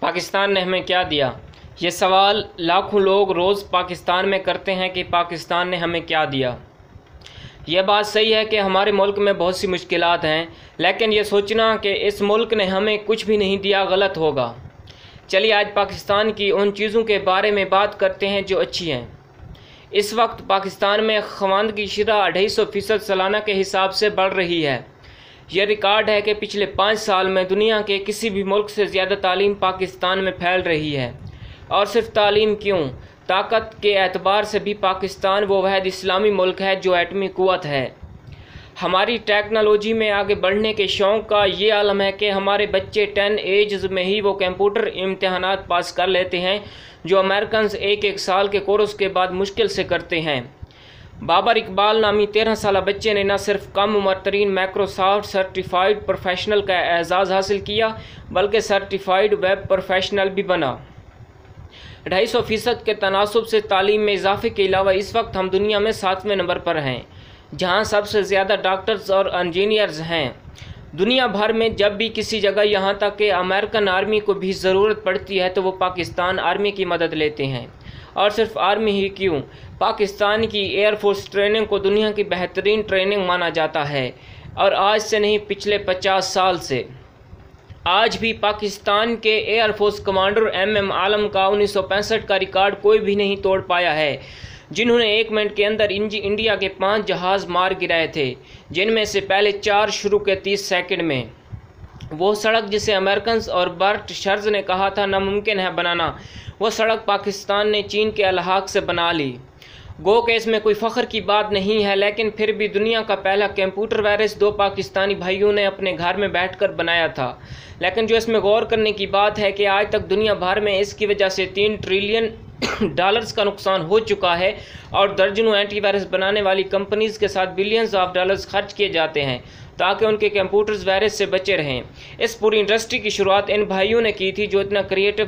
पाकिस्तान ने हमें क्या दिया? ये सवाल लाखों लोग रोज़ पाकिस्तान में करते हैं कि पाकिस्तान ने हमें क्या दिया। यह बात सही है कि हमारे मुल्क में बहुत सी मुश्किलात हैं, लेकिन ये सोचना कि इस मुल्क ने हमें कुछ भी नहीं दिया गलत होगा। चलिए आज पाकिस्तान की उन चीज़ों के बारे में बात करते हैं जो अच्छी हैं। इस वक्त पाकिस्तान में ख़वानदगी की शरह 250% सालाना के हिसाब से बढ़ रही है। यह रिकॉर्ड है कि पिछले 5 साल में दुनिया के किसी भी मुल्क से ज़्यादा तालीम पाकिस्तान में फैल रही है। और सिर्फ तालीम क्यों, ताकत के एतबार से भी पाकिस्तान वो वाहिद इस्लामी मुल्क है जो एटमी क़ुव्वत है। हमारी टेक्नोलॉजी में आगे बढ़ने के शौक़ का ये आलम है कि हमारे बच्चे 10 एज में ही वो कंप्यूटर इम्तहानात पास कर लेते हैं जो अमेरिकन एक साल के कोर्स के बाद मुश्किल से करते हैं। बाबर इकबाल नामी 13 साला बच्चे ने न सिर्फ कम उम्र तरीन माइक्रोसॉफ्ट सर्टिफाइड प्रोफेशनल का एजाज़ हासिल किया बल्कि सर्टिफाइड वेब प्रोफेशनल भी बना। 250% के तनासुब से तालीम में इजाफे के अलावा इस वक्त हम दुनिया में 7वें नंबर पर हैं, जहां सबसे ज़्यादा डॉक्टर्स और इंजीनियर्स हैं। दुनिया भर में जब भी किसी जगह यहां तक कि अमेरिकन आर्मी को भी ज़रूरत पड़ती है तो वो पाकिस्तान आर्मी की मदद लेते हैं। और सिर्फ आर्मी ही क्यों, पाकिस्तान की एयरफोर्स ट्रेनिंग को दुनिया की बेहतरीन ट्रेनिंग माना जाता है, और आज से नहीं पिछले 50 साल से। आज भी पाकिस्तान के एयरफोर्स कमांडर MM आलम का 1965 का रिकॉर्ड कोई भी नहीं तोड़ पाया है, जिन्होंने 1 मिनट के अंदर इंडिया के 5 जहाज़ मार गिराए थे, जिनमें से पहले 4 शुरू के 30 सेकंड में। वो सड़क जिसे अमेरिकन और बर्ट शर्ज ने कहा था नामुमकिन है बनाना, वो सड़क पाकिस्तान ने चीन के अलहाक से बना ली। गो के इसमें कोई फ़ख्र की बात नहीं है, लेकिन फिर भी दुनिया का पहला कंप्यूटर वायरस 2 पाकिस्तानी भाइयों ने अपने घर में बैठकर बनाया था। लेकिन जो इसमें गौर करने की बात है कि आज तक दुनिया भर में इसकी वजह से $3 ट्रिलियन का नुकसान हो चुका है, और दर्जनों एंटीवायरस बनाने वाली कंपनीज़ के साथ बिलियंस ऑफ डॉलर्स खर्च किए जाते हैं ताकि उनके कंप्यूटर्स वायरस से बचे रहें। इस पूरी इंडस्ट्री की शुरुआत इन भाइयों ने की थी जो इतना क्रिएटिव